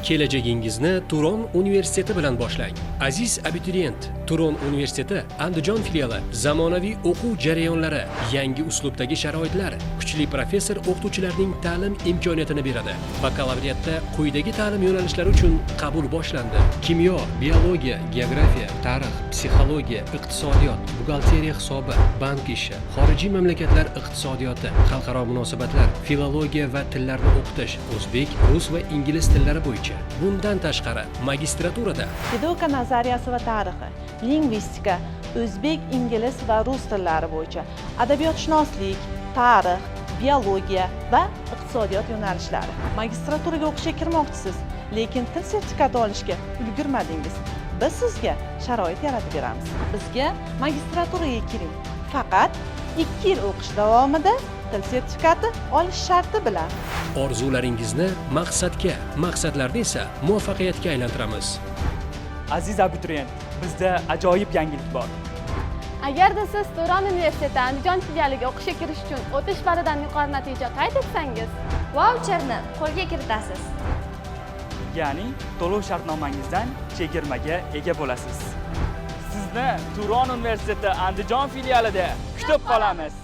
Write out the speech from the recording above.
Kelajagingizni Turon universiteti bilan boshlang. Aziz abituriyent, Turon universiteti Andijon filiali zamonaviy o'quv jarayonlari, yangi uslubdagi sharoitlar, kuchli professor o'qituvchilarning ta'lim imkoniyatini beradi. Bakalavriatda quyidagi ta'lim yo'nalishlari uchun qabul boshlandi. Kimyo, biologiya, geografiya, tarix, psixologiya, iqtisodiyot, buxgalteriya hisobi, bank ishi, xorijiy mamlakatlar iqtisodiyoti, xalqaro munosabatlar, filologiya va tillarni o'qitish, o'zbek, rus va ingliz tillari bo'yicha. Bundan tashqari, magistraturada pedagogika nazariyasi va tarixi, lingvistika, o'zbek, ingliz va rus tillari bo'yicha, adabiyotshunoslik, tarix, biologiya va iqtisodiyot yo'nalishlari. Magistraturaga o'qishga kirmoqchisiz, lekin til sertifikati olishga ulgurmadingiz. Biz sizga sharoit yaratib beramiz. Bizga magistraturaga kiring. Faqat 2 yil o'qish davomida til sertifikati olish sharti bilan. orzularingizni maqsadga, maqsadlarni esa muvaffaqiyatga aylantiramiz. Aziz abituriyent, bizda ajoyib yangilik bor. Agarda siz Turon universiteti Andijon filialiga o'qishga kirish uchun o'tish balidan yuqori natija qayd etsangiz, vaucherni qo'lga kiritasiz. Ya'ni to'lov shartnomangizdan chegirmaga ega bo'lasiz. Sizni Turon universiteti Andijon filialida kutib qolamiz.